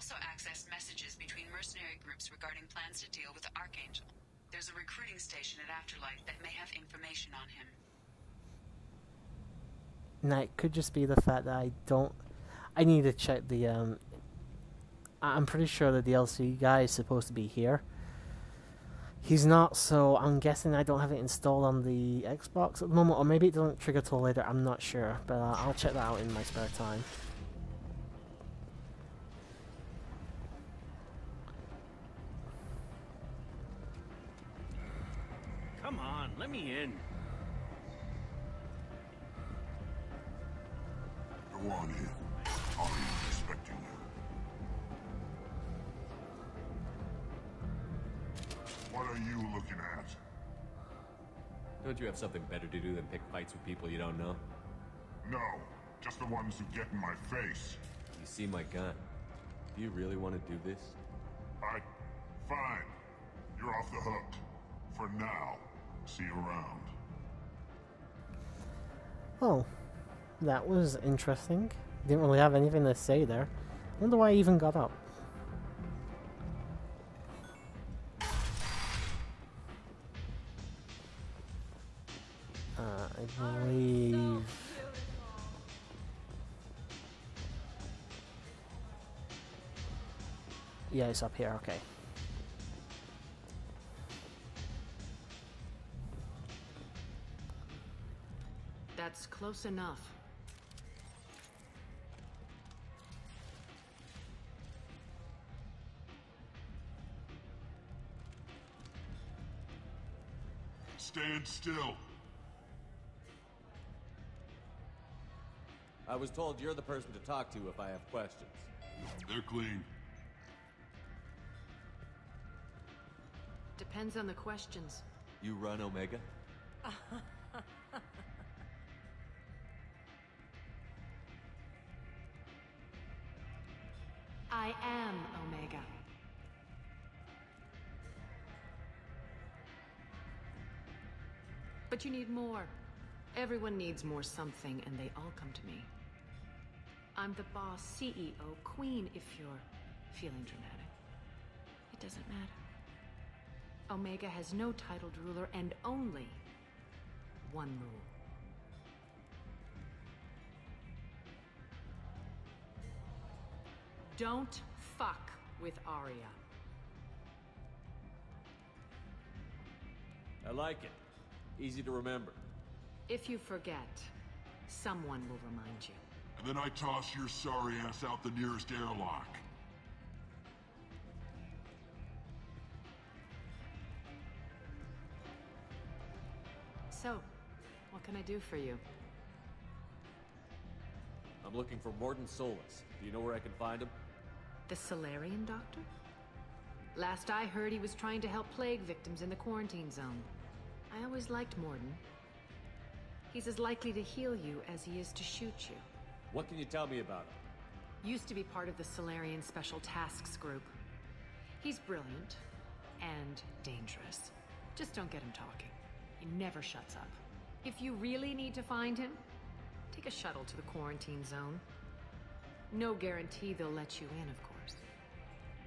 also accessed messages between mercenary groups regarding plans to deal with the Archangel. There's a recruiting station at Afterlife that may have information on him. Now, it could just be the fact that I need to check the, I'm pretty sure the DLC guy is supposed to be here. He's not, so I'm guessing I don't have it installed on the Xbox at the moment, or maybe it doesn't trigger till later, I'm not sure, but I'll check that out in my spare time. Come on, let me in. Go on in. I'll be expecting you. What are you looking at? Don't you have something better to do than pick fights with people you don't know? No, just the ones who get in my face. You see my gun. Do you really want to do this? Fine. You're off the hook. For now. See you around. Oh, that was interesting. Didn't really have anything to say there. Wonder why I even got up. I believe... Yeah, it's up here, okay. That's close enough. Stand still. I was told you're the person to talk to if I have questions. They're clean. Depends on the questions. You run Omega? I am Omega. But you need more. Everyone needs more something, and they all come to me. I'm the boss, CEO, queen, if you're feeling dramatic. It doesn't matter. Omega has no titled ruler and only one rule. Don't fuck with Arya. I like it. Easy to remember. If you forget, someone will remind you. And then I toss your sorry ass out the nearest airlock. So, what can I do for you? I'm looking for Mordin Solus. Do you know where I can find him? The Solarian doctor? Last I heard, he was trying to help plague victims in the quarantine zone. I always liked Mordin. He's as likely to heal you as he is to shoot you. What can you tell me about him? Used to be part of the Solarian Special Tasks Group. He's brilliant and dangerous. Just don't get him talking. He never shuts up. If you really need to find him, take a shuttle to the quarantine zone. No guarantee they'll let you in, of course.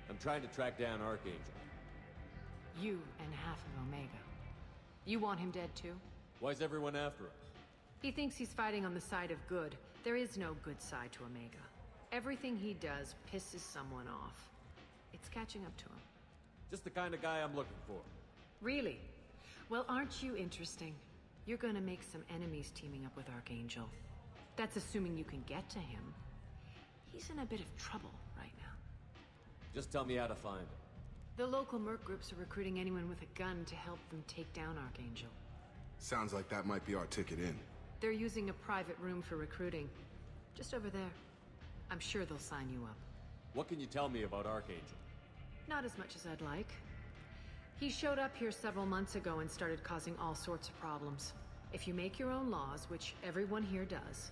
I'm trying to track down Archangel. You and half of Omega. You want him dead too? Why's everyone after him? He thinks he's fighting on the side of good. There is no good side to Omega. Everything he does pisses someone off. It's catching up to him. Just the kind of guy I'm looking for. Really? Well, aren't you interesting? You're gonna make some enemies teaming up with Archangel. That's assuming you can get to him. He's in a bit of trouble right now. Just tell me how to find him. The local merc groups are recruiting anyone with a gun to help them take down Archangel. Sounds like that might be our ticket in. They're using a private room for recruiting. Just over there. I'm sure they'll sign you up. What can you tell me about Archangel? Not as much as I'd like. He showed up here several months ago and started causing all sorts of problems. If you make your own laws, which everyone here does,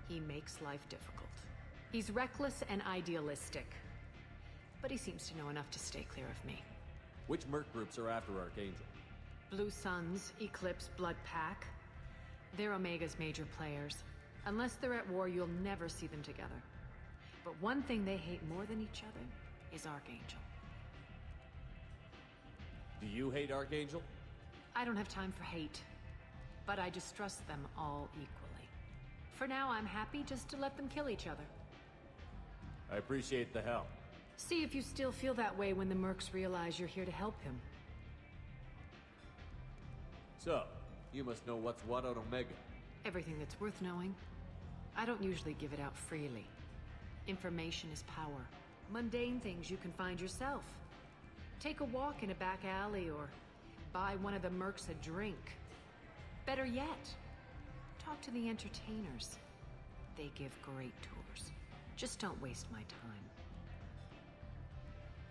he makes life difficult. He's reckless and idealistic. But he seems to know enough to stay clear of me. Which merc groups are after Archangel? Blue Suns, Eclipse, Blood Pack. They're Omega's major players. Unless they're at war, you'll never see them together. But one thing they hate more than each other is Archangel. Do you hate Archangel? I don't have time for hate, but I distrust them all equally. For now, I'm happy just to let them kill each other. I appreciate the help. See if you still feel that way when the mercs realize you're here to help him. So, you must know what's what on Omega. Everything that's worth knowing. I don't usually give it out freely. Information is power. Mundane things you can find yourself. Take a walk in a back alley or buy one of the mercs a drink. Better yet, talk to the entertainers. They give great tours. Just don't waste my time.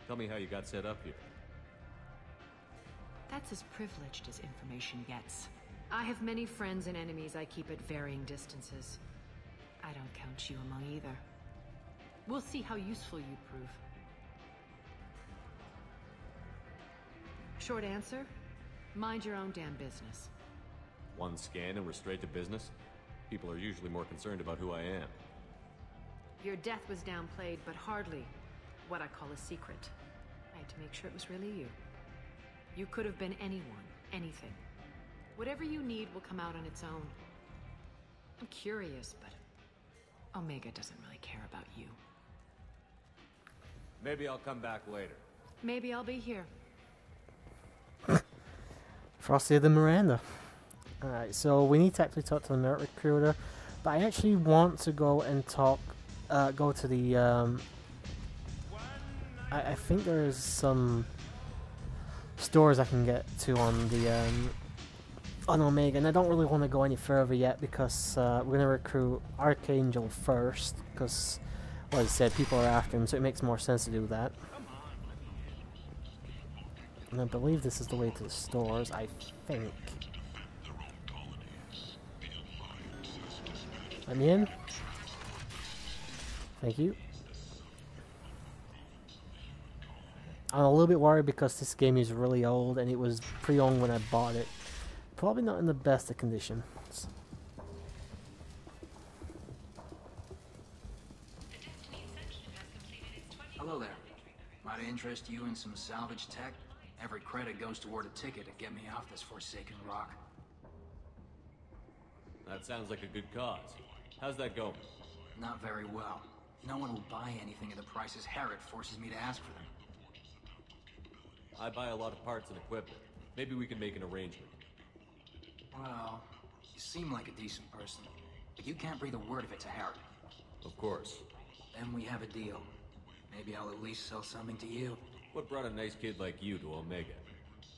Tell me how you got set up here. That's as privileged as information gets. I have many friends and enemies I keep at varying distances. I don't count you among either. We'll see how useful you prove. Short answer, mind your own damn business. One scan and we're straight to business? People are usually more concerned about who I am. Your death was downplayed, but hardly what I call a secret. I had to make sure it was really you. You could have been anyone, anything. Whatever you need will come out on its own. I'm curious, but Omega doesn't really care about you. Maybe I'll come back later. Maybe I'll be here. Frosty the Miranda. Alright, so we need to actually talk to the merit recruiter, but I actually want to go and talk, go to the, I think there's some stores I can get to on the, on Omega, and I don't really want to go any further yet because we're going to recruit Archangel first, because, like I said, people are after him, so it makes more sense to do that. And I believe this is the way to the stores, I think. Let me in. Thank you. I'm a little bit worried because this game is really old and it was pre-owned when I bought it. Probably not in the best of conditions. Hello there. Might I interest you in some salvage tech? Every credit goes toward a ticket to get me off this forsaken rock. That sounds like a good cause. How's that going? Not very well. No one will buy anything at the prices Herod forces me to ask for them. I buy a lot of parts and equipment. Maybe we can make an arrangement. Well, you seem like a decent person, but you can't breathe a word of it to Herod. Of course. Then we have a deal. Maybe I'll at least sell something to you. What brought a nice kid like you to Omega?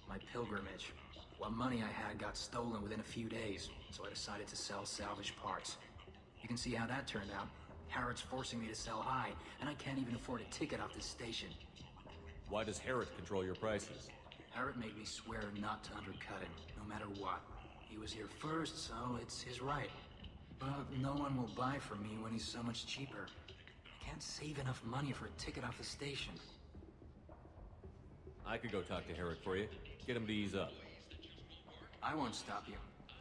My pilgrimage. What money I had got stolen within a few days, so I decided to sell salvage parts. You can see how that turned out. Harrod's forcing me to sell high, and I can't even afford a ticket off this station. Why does Herod control your prices? Harrod made me swear not to undercut it, no matter what. He was here first, so it's his right. But no one will buy from me when he's so much cheaper. I can't save enough money for a ticket off the station. I could go talk to Herod for you. Get him to ease up. I won't stop you.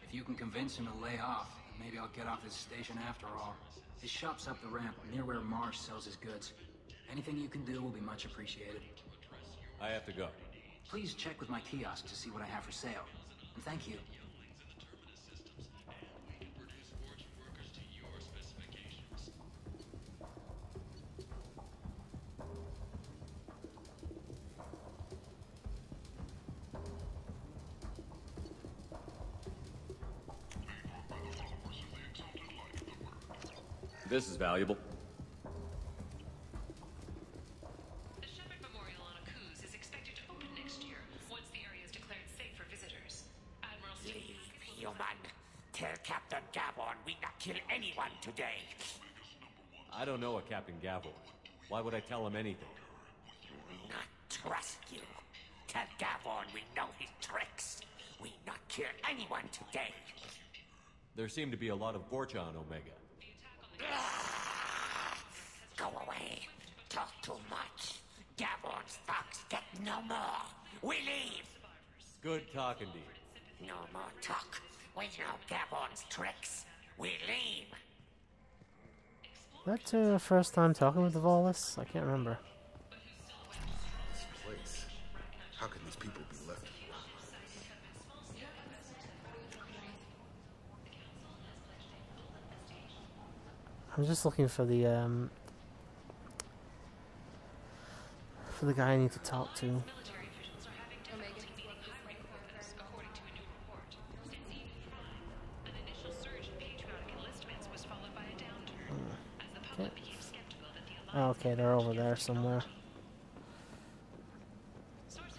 If you can convince him to lay off, maybe I'll get off this station after all. His shop's up the ramp, near where Marsh sells his goods. Anything you can do will be much appreciated. I have to go. Please check with my kiosk to see what I have for sale. And thank you. This is valuable. The Shepherd Memorial on Akuz is expected to open next year, once the area is declared safe for visitors. Admiral Leave, human. Tell Captain Gavon we not kill anyone today. I don't know a Captain Gavel. Why would I tell him anything? We not trust you. Tell Gavon we know his tricks. We not kill anyone today. There seem to be a lot of Vorcha on Omega. Go away. Talk too much. Gavon's thugs get no more. We leave. Good talking to you. No more talk. We know Gavon's tricks. We leave. That first time talking with the Volus? I can't remember. This place. How can these people be left? I'm just looking for the guy I need to talk to. Military officials are having difficulty meeting hiring quotas, according to a new report. Since evening, an initial surge in patriotic enlistments was followed by a downturn, as the public became skeptical that the alliance... Okay, they're over there somewhere.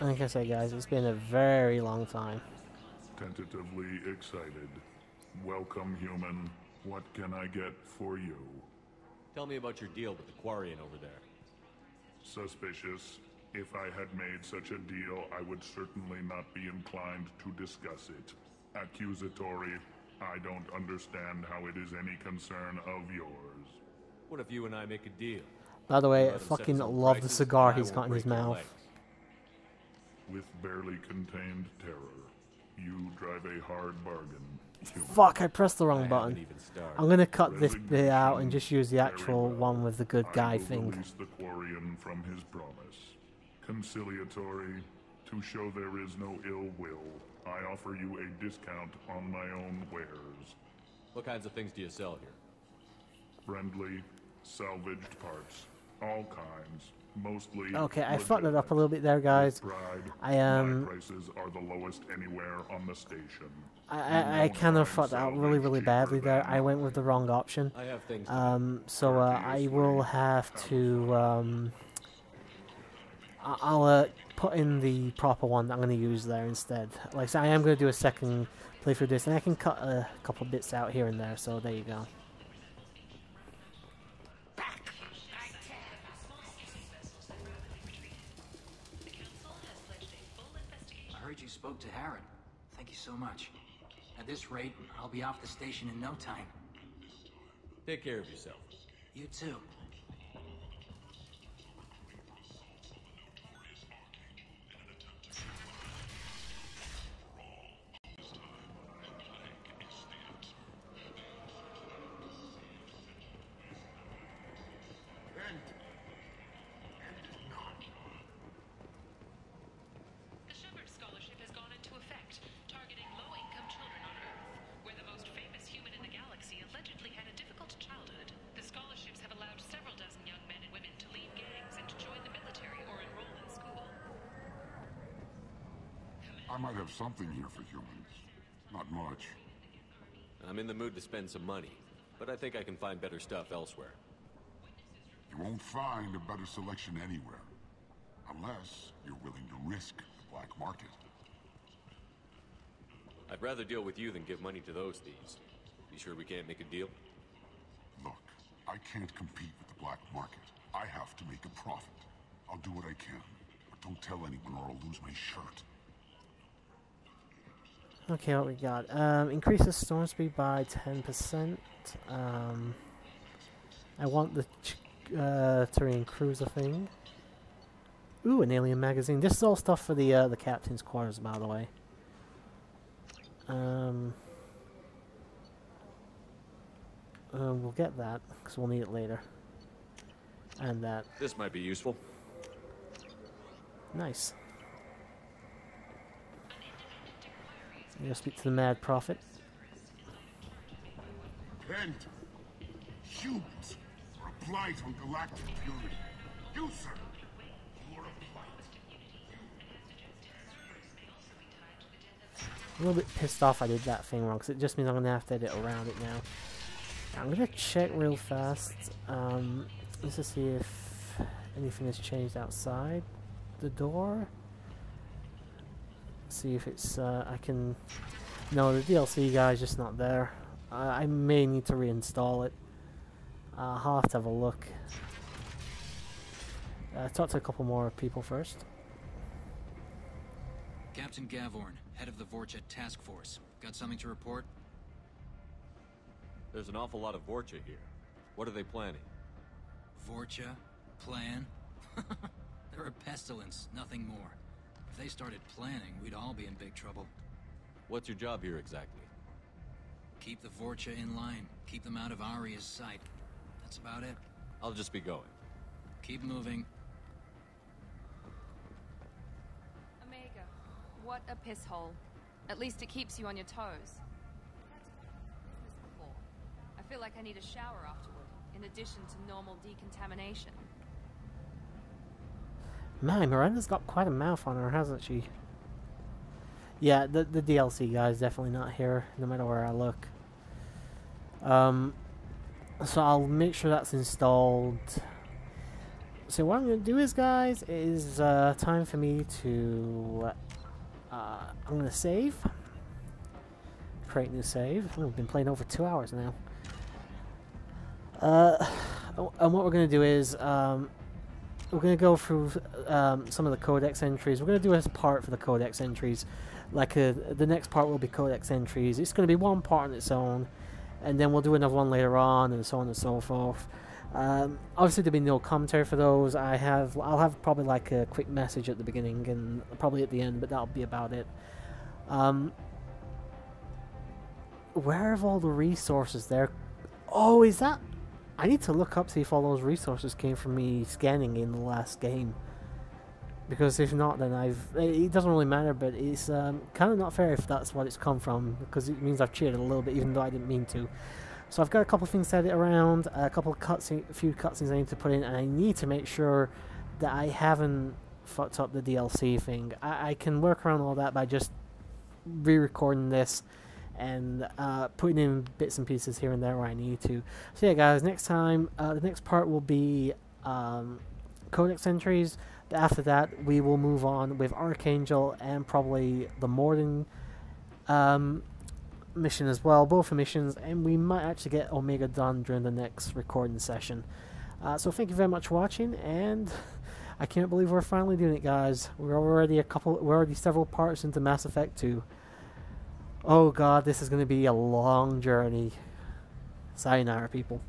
Like I say, guys, it's been a very long time. Tentatively excited. Welcome, human. What can I get for you? Tell me about your deal with the Quarian over there. Suspicious. If I had made such a deal, I would certainly not be inclined to discuss it. Accusatory. I don't understand how it is any concern of yours. What if you and I make a deal? By the way, You I let him set fucking his own love the prices, cigar and I he's won't got in his break your mouth. legs. With barely contained terror, you drive a hard bargain. Human. Fuck, I pressed the I wrong haven't button. even started. I'm gonna cut this bit out and Resignation. just use the Very actual well. one with the good guy I will thing. release the Quarian from his promise. Conciliatory. To show there is no ill will, I offer you a discount on my own wares. What kinds of things do you sell here? Friendly, salvaged parts, all kinds, mostly. Okay, I fucked it up a legitimate. little bit there, guys. With pride, I my prices are the lowest anywhere on the station. I kind of fucked out really badly there. I went with the wrong option. I have things to So I will have to I'll put in the proper one that I'm going to use there instead. Like I said, I am going to do a second playthrough of this, and I can cut a couple bits out here and there, so there you go. I heard you spoke to Harrod. Thank you so much. At this rate, I'll be off the station in no time. Take care of yourself. You too. The Shepard Scholarship has gone into effect, targeting low-income children on Earth, where the most famous human in the galaxy allegedly had a difficult childhood. The scholarships have allowed several dozen young men and women to leave gangs and to join the military or enroll in school. I might have something here for humans. Not much. I'm in the mood to spend some money, but I think I can find better stuff elsewhere. You won't find a better selection anywhere. Unless you're willing to risk the black market. I'd rather deal with you than give money to those thieves. You sure we can't make a deal? Look, I can't compete with the black market. I have to make a profit. I'll do what I can, but don't tell anyone or I'll lose my shirt. Okay, what we got? Increases storm speed by 10%. I want the Turian cruiser thing. Ooh, an alien magazine. This is all stuff for the captain's quarters, by the way. We'll get that because we'll need it later. And that. This might be useful. Nice. I'm gonna speak to the Mad Prophet. Kent! Humans are a blight on galactic purity. You, sir! You are a blight. I'm a little bit pissed off I did that thing wrong, because it just means I'm going to have to edit around it now. I'm going to check real fast, just to see if anything has changed outside the door. See if it's, I can... No, the DLC guy's just not there. I may need to reinstall it. I'll have to have a look. Talk to a couple more people first. Captain Gavorn, head of the Vorcha Task Force. Got something to report? There's an awful lot of Vorcha here. What are they planning? Vorcha? Plan? They're a pestilence, nothing more. If they started planning, we'd all be in big trouble. What's your job here exactly? Keep the Vorcha in line. Keep them out of Aria's sight. That's about it. I'll just be going. Keep moving. Omega, what a piss hole. At least it keeps you on your toes. I feel like I need a shower afterward, in addition to normal decontamination. Man, Miranda's got quite a mouth on her, hasn't she? Yeah, the DLC guy's definitely not here, no matter where I look. So I'll make sure that's installed. So what I'm going to do is, guys, is time for me to... I'm going to save. Create new save. Oh, we've been playing over 2 hours now. And what we're going to do is... we're going to go through some of the codex entries. We're going to do a part for the codex entries. Like the next part will be codex entries. It's going to be one part on its own, and then we'll do another one later on, and so on and so forth. Obviously there'll be no commentary for those. I'll have probably like a quick message at the beginning and probably at the end, but that'll be about it. Where have all the resources there? Oh, is that... I need to look up, see if all those resources came from me scanning in the last game. Because if not, then it doesn't really matter, but it's kind of not fair if that's what it's come from, because it means I've cheated a little bit, even though I didn't mean to. So I've got a couple of things to edit around, a few cutscenes I need to put in, and I need to make sure that I haven't fucked up the DLC thing. I can work around all that by just re-recording this and putting in bits and pieces here and there where I need to. So yeah, guys, next time, the next part will be codex entries. After that, we will move on with Archangel and probably the Morden mission as well. Both are missions, and we might actually get Omega done during the next recording session. So thank you very much for watching, and I can't believe we're finally doing it, guys. We're already several parts into Mass Effect 2. Oh god, this is going to be a long journey. Sayonara, people.